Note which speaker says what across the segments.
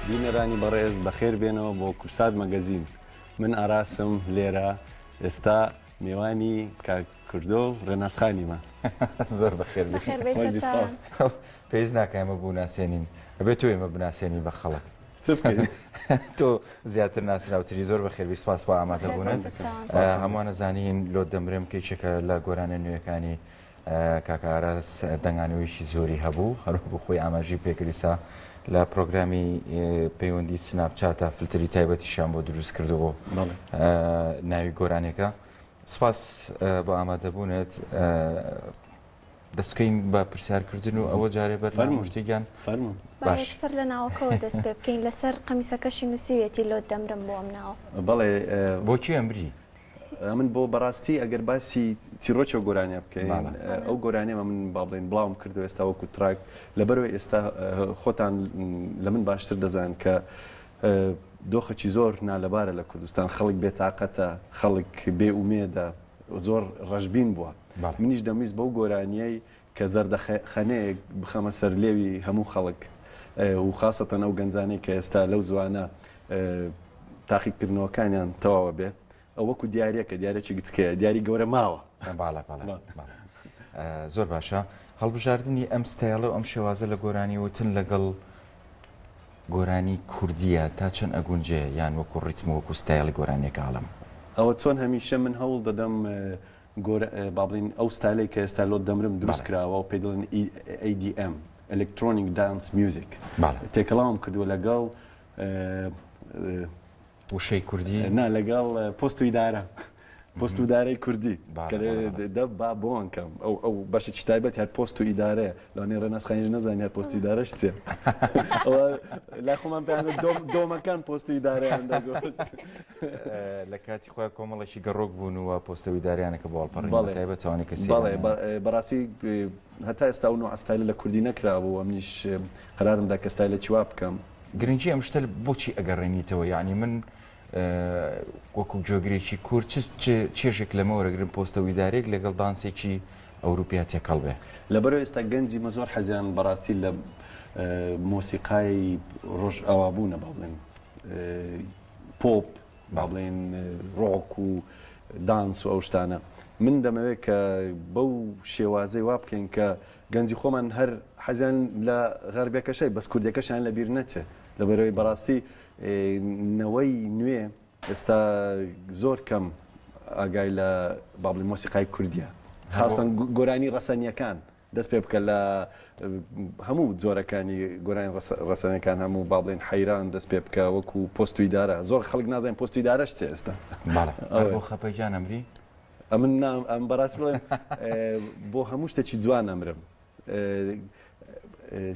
Speaker 1: بینەرانی بەڕێز بەخێر بێنەوە بۆ کورسات مەگەزین. من ئاراسم لێرە ئێستا میێوانی کاکردۆ و ڕێناسخانیمە.
Speaker 2: زۆر بەخێر پێویست ناکە ئێمە بووناسێنین ئەبێت تۆ ئێمە بناسێنی بە خەڵک تۆ زیاتر ناسراوتری زۆر بەخێربی سپاس بۆ ئامادەبوونن. هەمووانە زانین لۆ دەمرم کەیچێکە لە گۆرانە نوێەکانی کاکاراس دەنگانەوەیشی زۆری هەبوو هەروکو خۆی ئاماژی پێکریسا لە پرۆگرامی پەیوەندی سناپچاتە فلتری تایبەتیشان بۆ دروست کردەوە ناوی گۆرانێکە. سپاس بۆ ئامادەبوونت. دەستکەین بە پرسیارکردن و ئەوە جارێ بەر شتێکیان
Speaker 3: باش سەر لە ناوەکەەوە دەست پێ بکەین لەسەر قەمیسەکەشی نووسیوێتی لۆ دەمرم بۆ ئەم ناوە.
Speaker 1: بەڵێ
Speaker 2: بۆچی ئەمری؟
Speaker 1: من بۆ بەڕاستی ئەگەر باسی چیرۆچە گۆرانیا بکەین ئەو گۆرانێمە من با بڵێن بڵاوم کردو ئێستا وەکو تراک لەبەرەوەی ئێستا خۆتان لە من باشتر دەزان کە دۆخەکی زۆر نالەبارە لە کوردستان خەڵک بێتاقەتە خەڵک بێ ئومێدە زۆر ڕەشبین بووە. منیش دەمویست بەو گۆرانیەی کە زەردەخەنەیەک بخەمە سەر لێوی هەموو خەڵک و خاستەن ئەو گەنجانەی کە ئێستا لەو زوانە تاقیکردنەوەکانیان تەواوە بێ ئەو وەکو دیارەکە دیارێکی گچکەیە دیاری گەورە ماوە.
Speaker 2: زۆر باشە. هەڵبژاردننی ئەم ستایڵە و ئەم شێوازە لە گۆرانی وتن لەگەڵ گۆرانی کوردیە تا چەند ئەگونجێ یان وەکو ڕیتم وەکو ستایڵی گۆرانێکە عەڵەم
Speaker 1: ئەوە چۆن هەمیشە من هەوڵ دەدەم با بڵین ئەو ستایلەی کە ئێستا لۆ دەمرم دروست کراوە و پێی دڵێن ADM Electronic Dance Music تێکەڵاوم کردووە لەگەڵ
Speaker 2: وشەی کوردی
Speaker 1: نا لەگەڵ پۆست و ئیدارە پۆست و ئیدارەی کوردی با بۆنکەم ئەو بەشێکی تایبەت هەر پۆست و ئیدارەیە لەوانەیە ڕێناسخانیش نەزانانی هەر پۆست و ئیدارەش چییە لای خۆمان پێیان دۆمەکان پۆست و ئیدارەیان دەگوت
Speaker 2: لە کاتی خۆی کۆمەڵێکی گەڕۆک بوون و پۆستە و ئیدارەیانەکە بۆڵپەڕی تایبەت چاوانی کەسی
Speaker 1: بەڵێ بەڕاستی هەتا ئێستا و نوع ئەستایلە لە کوردی نەکرابوو ئەمنیش قەرارمدا کە ئەستایلە چوا بکەم.
Speaker 2: گرنگی ئەم شتە بۆچی ئەگەڕێنیتەوە یعنی من وەکو جۆگرێکی کورد چێژێک لەمە وەرەگرن پۆستە و ئیدارێک لەگەڵ دانسێکی ئەوروپیا تێکەڵ بێ
Speaker 1: لەبەرەوە ئێستا گەنجی مە زۆر حەزیان بەڕاستی لە مۆسیقای ڕۆژ ئاوابوونە با بڵێن پۆپ با بڵێن ڕۆک و دانس و ئەو شتانە. من دەمەوێت کە بەو شێوازەی وا بکەین کە گەنجی خۆمان هەر حەزیان لە غەربێکەشەی بەس کوردەکەشیان لە بیر نەچێت لەبەرەوەی بەڕاستی نەوەی نوێ ئێستا زۆر کەم ئاگای لە با بڵێن مۆسیقای کوردیە خاستن گۆرانی ڕەسەنیەکان دەست پێ بکە لە هەموو جۆرەکانی گۆرانی ڕەسەنیەکان هەموو با بڵێن حەیران دەست پێ بکە وەکو پۆست و ئیدارە زۆر خەڵک نازانین پۆست و ئیدارەش چێ ئێستا
Speaker 2: بۆ خەپەیان ئەمری
Speaker 1: ئەم بەڕاست بڵێم بۆ هەموو شتێکی جوان ئەمرم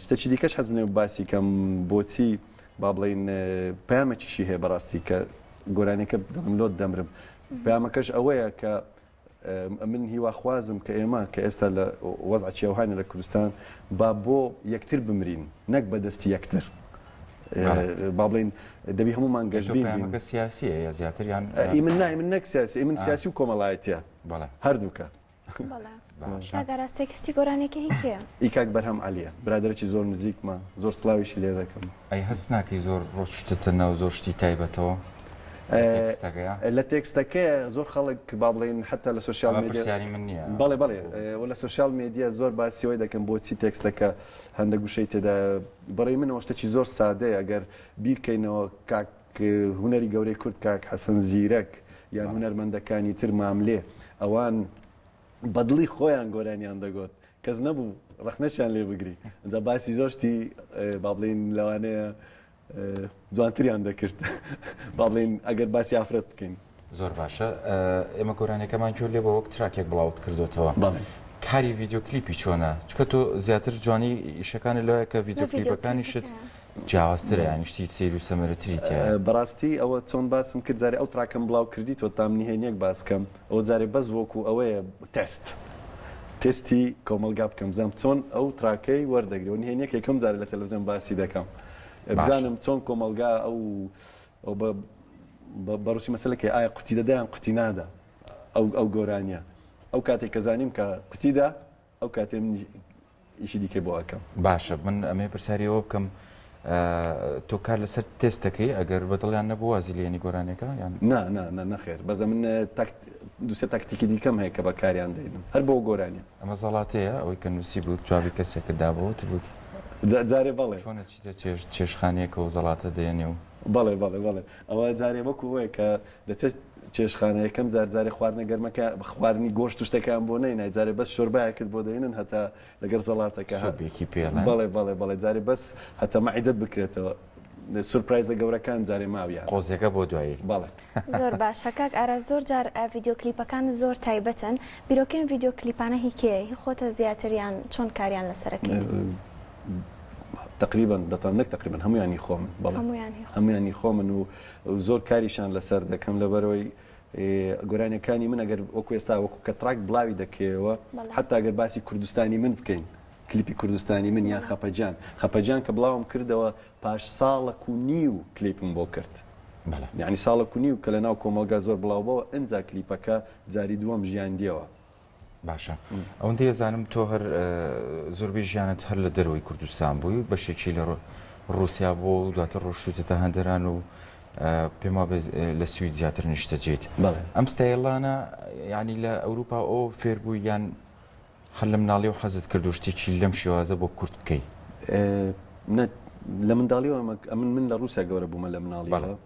Speaker 1: شتێکی دیکەش حەز بنێ باسی کەم بۆچی با بڵێن پەیامێکیشی هەیە بەڕاستی کە گۆرانێکە دڵم لۆت دەمرم پەیامەکەش ئەوەیە کە من هیواخوازم کە ئێمە کە ئێستا لە وەزعی ئەوهانە لە کوردستان با بۆ یەکتر بمرین نەک بەدەستی یەکتر با بڵێن دەبی هەمومان گەشتبینکە
Speaker 2: سیاسیە یا زیاتریان
Speaker 1: من نەک سیاسی من سیاسی و کۆمەڵایەتیە هەردووکە.
Speaker 3: ئاگاراستێکستی گۆرانێکی هیچیە
Speaker 1: ئیکاک بەرهەم عەلیە برادرێکی زۆر نزیکمە زۆر سڵاویشی لێ دەکەم.
Speaker 2: ئەی هەست ناکەی زۆر ڕۆژتتە زۆر شتی تایبەتەوە
Speaker 1: لە تێکستەکەی زۆر خەڵک با بڵێن حتا لە سوشیال
Speaker 2: میدیای من نییە
Speaker 1: بەڵێ لە سوشیال میدیا زۆر باسیەوەی دەکەم بۆچی تێکستەکە هەندە گوشەی تێدا بەڕێی منەوە شتێکی زۆر سادەیە ئەگەر بیرکەینەوە کاک هونەری گەورەی کورد کاک حەسەن زیرەک یان هونەرمەندەکانی تر ماملێ ئەوان بەدڵی خۆیان گۆرانیان دەگوت کەس نەبوو ڕەخنەشیان لێ بگری ئەجا باسی زۆرشتی با بڵێن لەوانەیە جوانتریان دەکرد با بڵێن ئەگەر باسی ئافرەت بکەین.
Speaker 2: زۆر باشە ئێمە گۆرانەکەمان جۆ لێ بە وەک تراکێک بڵاوت کردوتەوە کاری ڤیددیۆ کلیپی چۆنە چکە تۆ زیاتر جوانی ئیشەکانی لەوەیە کە ڤیددیۆ کلیپەکانی شت جیاوازترە یانیشتی سیر و سەمەرەتریتە.
Speaker 1: بەڕاستی ئەوە چۆن باسم کرد زارێ ئەو تراکەم بڵاو کردیتەوە تام نهێنیەک باسکەم ئەوە جارێ بەس وەکو ئەوەیە تستی کۆمەلگا بکەم بزانم چۆن ئەو تراکەی وەردەگرەوە نهێنیەک یەکەم جارێ لە تەلەڤیزیۆن باسی دەکەم بزانم چۆن کۆمەلگا ئەو بەڕوسی مەسەلەکە ئایا قوتی دەدایان قوتی نادا ئەو گۆرانیە ئەو کاتێک کە زانیم کە قوتیدا ئەو کاتێ من ئیشی دیکەی بۆ ئەەکەم.
Speaker 2: باشە من ئەمێ پرسیاریەوە بکەم تۆ کار لەسەر تێستەکەی ئەگەر بەدڵیان نەبوو وازی لێنی گۆرانەکە یان
Speaker 1: نەخێر بەزە من دووسێ تاکتیکی دیکەم هەیە کە بە کاریان دەینم هەر بۆ گۆرانیە
Speaker 2: ئەمە زەڵاتەیە ئەوەی کە نووسی بوو جوابی کەسێکدا بۆ تبوو
Speaker 1: جارێ بەڵێ
Speaker 2: چۆنە چیتە چێشخانەیەکە و زەڵاتە دێنێ و
Speaker 1: بەڵێ ئەوە جارێ وەکو وەیە کە لە چێشخانەیەکەم جارجارێ خواردنە گەرمەکە بە خواردنی گۆشت و شتەکان بۆ نەینای جارێ بەس شۆربایەکت بۆ دەێنن هەتا لەگەر زەڵاتەکە
Speaker 2: سۆپێکی پێڵێن
Speaker 1: بەڵێ جارێ بەس هەتا مەعیدەت بکرێتەوە سورپرایزە گەورەکان جارێ ماویان
Speaker 2: قۆزەکە بۆ دوایی
Speaker 1: بەڵێ
Speaker 3: زۆر باشە کاک ئارە زۆر جار ڤیددیو کلیپەکان زۆر تایبەتن بیرۆکەم ڤیددیو کلیپانە هیکەیە هی خۆتە زیاتریان چۆن کاریان لەسەرەکەیت
Speaker 1: تقریبا دەتانەک تقریبا هەمویانی خۆمن هەمویانی خۆمن و زۆر کاریشان لەسەر دەکەم لەبەرەوەی گۆرانەکانی من ئەگەر وەکو ئێستا وەکو کە تراک بڵاوی دەکەوە حتا ئەگەر باسی کوردستانی من بکەین کلیپی کوردستانی من یان خەپەجان کە بڵاوم کردەوە پاش ساڵێک و نیو کلیپم بۆ کرد یعنی ساڵێک و نیو کە لە ناو کۆمەلگا زۆر بڵاوبەوە ئەنجا کلیپەکە جاری دووەم ژیان دیەوە
Speaker 2: باشە ئەوەندە ێزانم تۆ هەر زۆربەی ژیانت هەر لە دەرەوەی کوردستان بووی بەشێکی لە ڕوسیا بۆ و دواتر ڕۆشتتە هەندێران و پێم وابێ لە سوید زیاتر نیشتەجێت ئەم ستایڵانە ینی لە ئەوروپا ئەو فێربووی یان هەر لە مناڵی و حەزت کرد و شتێکی لەم شێوازە بۆ کورت بکەیت
Speaker 1: لە منداڵیەوە من لە رووسیا گەورە بوومە لە مناڵیەوە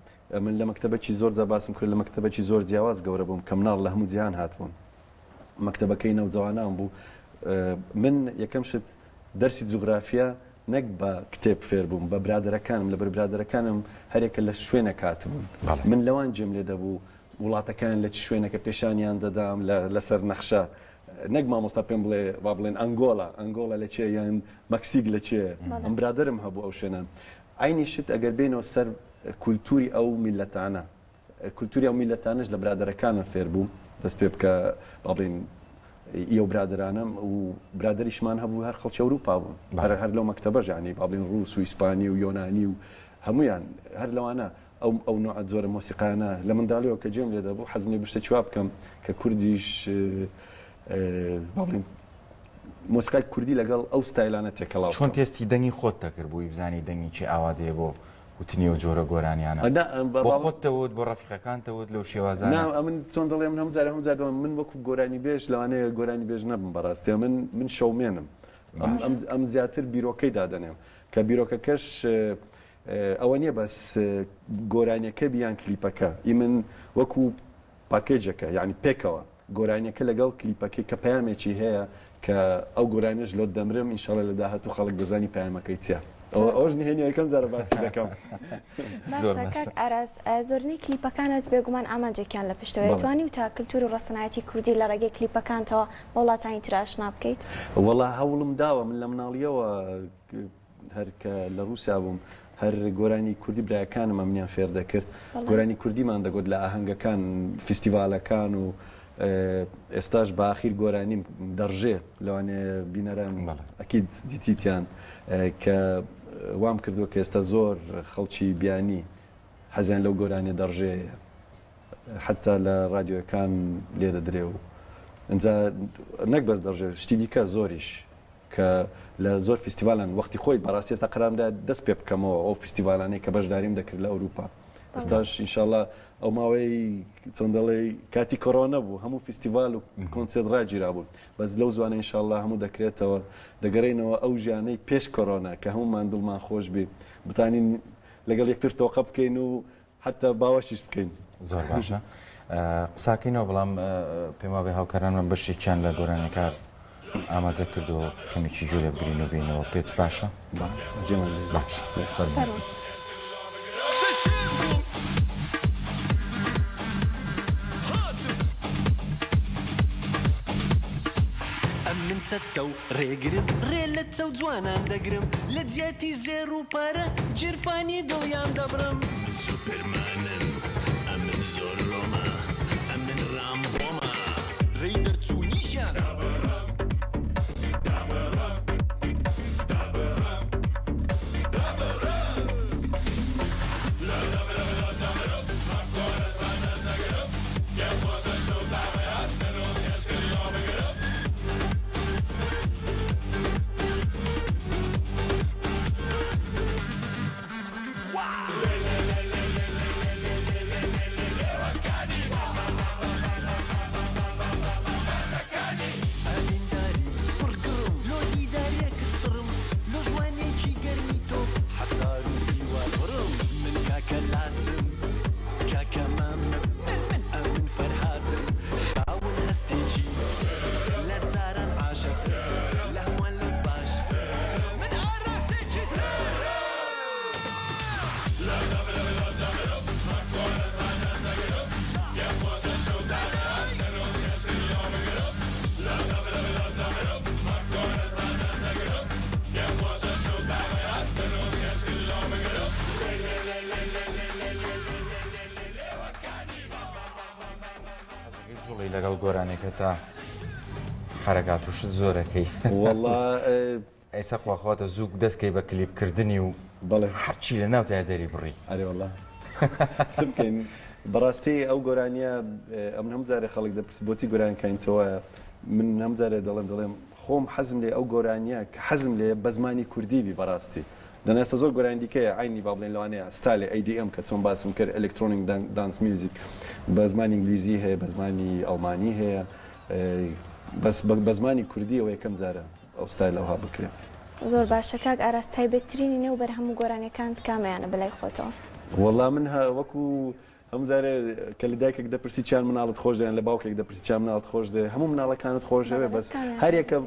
Speaker 1: من لە مەکتەبەکی زۆر جاباسم کرد لە مەکتەبەکی زۆر جیاواز گەورە بووم کە مناڵ لە هەموو جیهان هاتبوون مەکتەبەکەی نەوجەوانان بوو من یەکەم شت دەرسی جوغرافیا نەک بە کتێب فێر بووم بە برادەرەکانم لەبەر برادەرەکانم هەرێکە لە شوێنە کاتبوون من لەوان جێم لێ دەبوو وڵاتەکان لە چ شوێنەکە پێشانیان دەدام لەسەر نەخشە نەک مامۆستا پێم بڵێ با بڵێن ئەنگۆڵا لە چێ یان مەکسیک لە چێ ئەم برادرم هەبوو ئەو شوێنە عینی شت ئەگەر بێنەوە سەر کولتوری ئەو میلەتانە کولتوری ئەو میلەتانش لە برادەرەکانم فێر بووم دەست پێ بکە با بڵێن ئێو برادرانم و برادریشمان هەبوو هەر خەڵکی ئەوروپا بوون هەر لەو مەکتەبەش ینی با بڵێن ڕووس و ئیسپانی و یۆنانی و هەمویان هەر لەوانە ئەو نوع زۆرە مۆسیقانە لە منداڵیەوە کە جێم لێ دەبوو حەزم لێ بشتە چوا بکەم کە کوردیش مۆسیقای کوردی لەگەڵ ئەو ستایلانە تێکەڵاو
Speaker 2: چۆن تێستی دەنگی خۆت دەکرد بووی بزانی دەنگی چی ئاوادەیە بۆ وتنی و جۆرە گۆرانیانە بۆ خۆتەوت بۆ ڕەفیقەکانتەوت لەو شێوازانە
Speaker 1: من چۆن دەڵێ من هەمجار من وەکو گۆرانی بێژ لەوانەیە گۆرانی بێژ نەبم بەڕاستێ من شەومێنم ئەم زیاتر بیرۆکەی دادەنێم کە بیرۆکەکەش ئەوە نییە بەس گۆرانیەکە بیان کلیپەکە من وەکو پاکێجەکە یعنی پێکەوە گۆرانیەکە لەگەڵ کلیپەکەی کە پەیامێکی هەیە کە ئەو گۆرانیش لۆت دەمرم ئینشاڵە لە داهاتوو خەڵک دەزانی پەیامەکەی چیە ئەوش نهێنی یەکەم جارە باسی دەکەم
Speaker 3: ئاراز زۆرنی کلیپەکانت بێگومان ئامانجێکیان لە پشتەوە توانی و تا کللتور و ڕسەنایەتی کوردی لە ڕێگەی کلیپەکانتەوە وڵاتانی تراشنا بکەیت
Speaker 1: وەڵا هەوڵم داوە من لە مناڵیەوە هەرکە لە رووسیا بووم هەر گۆرانی کوردی برایەکانم ئەمنیان فێر دەکرد گۆرانی کوردیمان دەگوت لە ئاهەنگەکان فیستیڤالەکان و ئێستاش باخیر گۆرانیم دەڕژێ لەوانێ بینەران ئەکید دیتیتیان کە وام کردووە کە ئێستا زۆر خەڵکی بیانی حەزیان لەو گۆرانی دەڕژەیە حتا لە رادیۆەکان لێ دەدرێ و ئەجا نەک بەس دەڕژێ شتی دیکە زۆریش کە لە زۆر فیستیڤالان وەختی خۆی بەڕاستی ئێستا قەرامدا دەست پێ بکەمەوە ئەو فیستیڤالانەی کە بەشداریم دەکرد لە ئەوروپا ئێستاش ئینشاءڵڵا ئەو ماوەی چۆن دەڵێ کاتی کۆڕۆنە بوو هەموو فیستیڤال و کۆنسێرت ڕاگیرا بوو بەس لەو زوانە ئینشاءڵڵا هەموو دەکرێتەوە دەگەڕێنەوە ئەو ژیانەی پێش کۆڕۆنا کە هەمومان دڵمان خۆش بێ بتانین لەگەڵ یەکتر تۆقە بکەین و حتا باوەشیش بکەین
Speaker 2: زۆر باشە قساکەینەوە بەڵام پێم وابێ هاوکارانمان بەشێکیان لە گۆرانەکار ئامادە کردەوە کەمێکی جوولێ بگرین و بینەوە پێت باشە
Speaker 4: من چەتە و ڕێگرم ڕێ لە چەو جوانان دەگرم لە جیاتی زێر و پارە جرفانی دڵیان دەبرم من سوپەرمانم ئەمن زۆر ڕۆمە ئەمن ڕامبۆمە ڕێی دەرچوونیشان كلاسم كاكمام من أمن فرهادم خاون هستيجي لا تزارن عاشق لهوان لباش من عراسي جيتار
Speaker 2: جوڵی لەگەڵ گۆرانێکە تا حرەکات وشت زۆرەکەی
Speaker 1: والله
Speaker 2: ئێستا خواخواتە زوو دەستکەی بە کلیپکردنی و
Speaker 1: بەڵێ
Speaker 2: هەرچی لە ناو تا دەری بڕی
Speaker 1: ئەرێ والله چ بکەین بەڕاستی ئەو گۆرانیە ئەم هەم جارێ خەڵک دەپرسی بۆچی گۆرانکەینەوە من هەم جارێ دەڵێم خۆم حەزم لێ ئەو گۆرانیە کە حەزم لێ بە زمانی کوردیبی بەڕاستی دەنێستا زۆر گۆرانی دیکەیە عینی با بڵێن لەوانەیە ستایلی ADM کە چۆن باسم کرد ئەلکترۆنیک دانس میوزیک بە زمانی ئینگلیزی هەیە بە زمانی ئەڵمانی هەیە بەس بە زمانی کوردی ئەوە یەکەم جارە ئەو ستایل ئەوها بکرێت
Speaker 3: زۆر باشە کاک ئاراس تایبەتترینی نێو بەر هەموو گۆرانەکانت کامەیانە بەلای خۆتەوە
Speaker 1: وەڵام من وەکو هەم جارێ کە لە دایکێک دەپرسی چیان مناڵت خۆش دێن لە باوکێک دەپرسی چیان مناڵت خۆش دێ هەموو مناڵەکانت خۆشەوێ بەس هەر یەکەم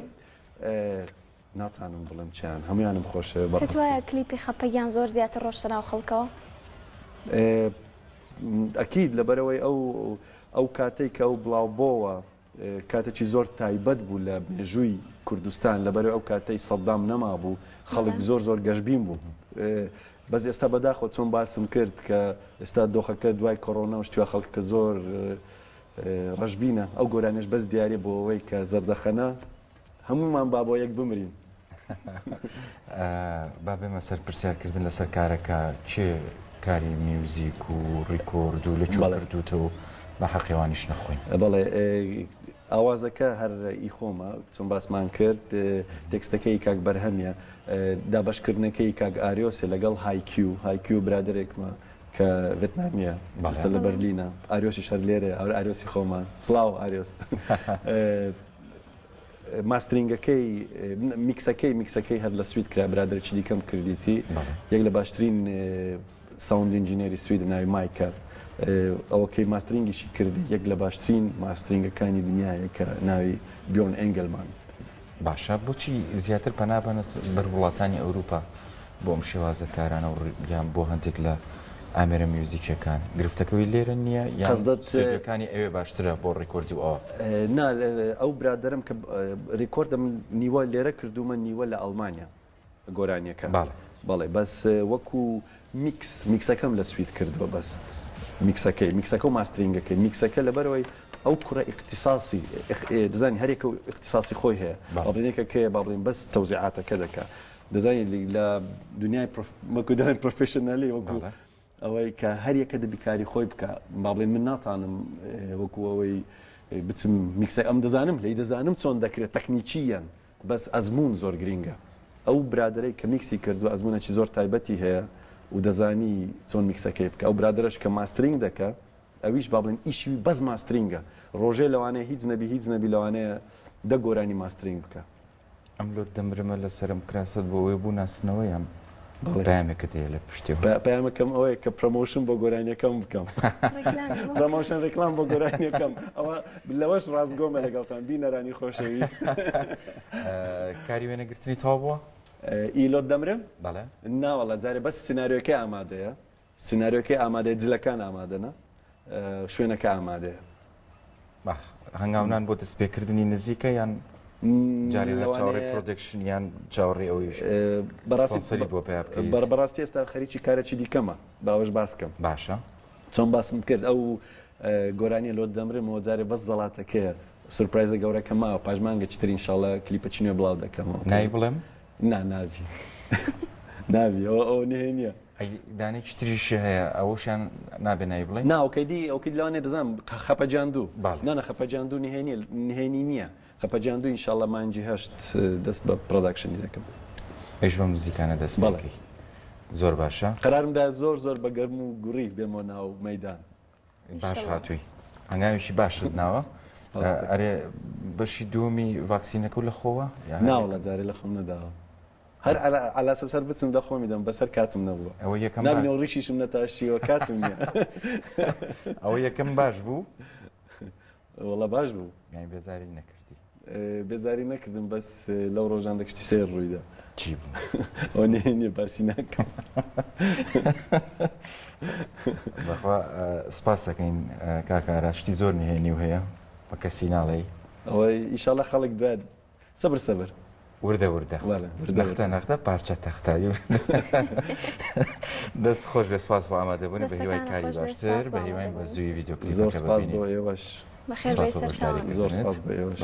Speaker 1: ناتانم بڵم چیان هەمویانم خۆشەوێ
Speaker 3: پێت وایە کلیپی خەپەگیان زۆر زیاتر ڕۆشتە ناو خەڵکەوە
Speaker 1: ئەکید لەبەرەوەی ئەو کاتێک کە ئەو بڵاوبۆوە کاتێکی زۆر تایبەت بوو لە مێژووی کوردستان لەبەرەوەی ئەو کاتەی سەدام نەما بوو خەڵک زۆر گەشببین بوو بەس ئێستا بەداخۆ چۆن باسم کرد کە ئێستا دۆخەکە دوای کۆڕۆنا و شتووە خەڵکە زۆر ڕەشبینە ئەو گۆرانش بەس دیارێ بۆ ئەوەی کە زەردەخەنە هەمومان با بۆ یەک بمرین
Speaker 2: با بێمە سەر پرسیارکردن لەسەر کارەکە چێ کاری میوزیک و ڕیکۆرد و لە چۆ کردوتەوە بە حەقیوانیش نەخۆین
Speaker 1: بەڵێ ئاوازەکە هەر ئیخۆمە چۆن باسمان کرد تێکستەکەی کاک بەرهەمیە دابشکردنەکەی کاک ئاریۆسێ لەگەڵ هایکیو برادێکمە کە ڤێتنامیە بەستە لە بەرلینە ئاریۆسی شەر لێرە ئاریۆسی خۆمان سڵاو ئاریۆس ماسترینگەکەی میکسەکەی هەر لە سوید کرا برادێکی دیکەم کردیتی یەک لە باشترین ساوند ئینجینێری سوید ناوی مایکە ئەوەکەی ماسترینگیشی کردی یەک لە باشترین ماسترینگەکانی دنیاە کە ناوی بیۆن ئەنگلمان
Speaker 2: باشە بۆچی زیاتر پەنابەنە بەر وڵاتانی ئەوروپا بۆ ئەم شێوازە کارانە یان بۆ هەندێک لە ئامێرە میوزیکەکان گرفتەکەوی لێرە نییە یانەکانی ئەوێ باشترە بۆ ڕێکۆردی ئەوە
Speaker 1: نا ئەو برادرم کە ڕێکۆردم نیوە لێرە کردومە نیوە لە ئەڵمانیا گۆرانیەکە بەڵێ بەس وەکو میکسەکەم لە سوید کردووە بەس میکسەکە و ماسترینگەکەی میکسەکە لەبەرەوەی ئەو کوڕە اختصاصی دەزانی هەرێکە و اختصاصی خۆی هەیە باڵێنێکە کێ با بڵین بەس تەوزیعاتەکە دەکات دەزانی لە دنیای مەکودان پرۆفێشنالی وەکو ئەوەی کە هەر یەکە دەبیکاری خۆی بکە با بڵێن من ناتانم وەکو ئەوەی بچم میکسە ئەم دەزانم لی دەزانم چۆن دەکرێت تەکنیکیەن بەس ئەزمون زۆر گرینگە ئەو برادرەی کە میکسی کردو ئەزمونێکی زۆر تایبەتی هەیە و دەزانی چۆن میکسەکەی بکە ئەو برادرش کە ماسترینگ دەکە ئەویش با بڵێن ئیشی بەس ماسترینگە ڕۆژێ لەوانەیە هیچ نەبی لەوانەیە دە گۆرانی ماسترینگ بکە
Speaker 2: ئەم لۆ دەمرمە لەسرم کراست بۆ ئەوێ بوو ناسنەوەیان پامێکت هەیە لە پشتیەوە
Speaker 1: پامەکەم ئەوەیە کە پرۆمۆشن بۆ گۆرانیەکەم بکەم پرۆمۆشن ڕێکلام بۆ گۆرانیەکەم ئەوە لەوەش ڕاست گۆمە لەگەڵتان بینەرانی خۆشەویست
Speaker 2: کاری وێنەگرتنی تاوا بووە
Speaker 1: ئیلۆت دەمرم
Speaker 2: بەڵێ
Speaker 1: ناوەڵە جارێ بەس سناریۆکەی ئامادەیە سناریۆکەی ئامادەیە جلەکان ئامادەنە شوێنەکە ئامادەیە
Speaker 2: هەنگاونان بۆ دەستپێکردنی نزیکە یان جاری چاوەڕێ پرۆدەکشن یان چاوەڕێ ئەویش بەڕاستی بۆ پێ بکەیت
Speaker 1: بەڕاستی ئێستا خەریکی کارێکی دیکەمە باوەش باسکەم
Speaker 2: باشە
Speaker 1: چۆن باسم کرد ئەو گۆرانی لۆت دەمرمەوە جارێ بەس زەڵاتەکەیە سورپرایزە گەورەکە ماوە پاژمانگە چترین شاڵە کلیپەچی نوێ بڵاو دەکەمەوە
Speaker 2: نای بڵێم
Speaker 1: ناوی ناوی ئەو نهێ نییە
Speaker 2: دانێکی تریش هەیە ئەوەشیان نابێ نای بڵێ
Speaker 1: ئەوکەی لەوانێ دەزانم خەپەجاندوو نانە خەپەجاندوو نهێنی نییە خەپەجاندوو ئینشاڵڵە مانجی هەشت دەست بە پرۆداکشنی دەکەم
Speaker 2: پێش بە موزیکانە دەست بەڵکی زۆر باشە
Speaker 1: قەرارمدا زۆر بە گەرم و گوڕی بێمەوە ناو مەیدان
Speaker 2: باش هاتووی هەنگاوێکی باشت ناوە ئەرێ بەشی دومی ڤاکسینەکە و لە خۆوە
Speaker 1: ناوە لە جارێ لە خۆم نەداوە هەر على ئەساس هەر بچم دەخۆ میدەم بەسەر کاتم نەبووە
Speaker 2: ئەوە یەکەم
Speaker 1: نبینەوە ڕیشیشم نەتاشیەوە کاتم نییە
Speaker 2: ئەوە یەکەم باش بوو
Speaker 1: وەڵە باش بوو
Speaker 2: یانی بێزاری نەکردی
Speaker 1: بێزاری نەکردم بەس لەو ڕۆژان دەکشتی سێر ڕوویدا
Speaker 2: چی بوو
Speaker 1: ئەو نێ باسی ناکەم
Speaker 2: بەخوا سپاس دەکەین کاکارا شتی زۆر نهێنی و هەیە بە کەسی ناڵێ
Speaker 1: ئەوەی ئیشاڵە خەڵک دوات سەبر
Speaker 2: وردە نەختە نەختە پارچە تەختایی دەست خۆش بێ سپاس بۆ ئامادەبوون بە هیوای کاری باشتر بە هیوای بە زووی ڤیدیۆکلیپەکە
Speaker 1: زۆر سپاس بۆ ئێوەش
Speaker 3: بەخێر
Speaker 1: زۆر سپاس بۆ ئێوەش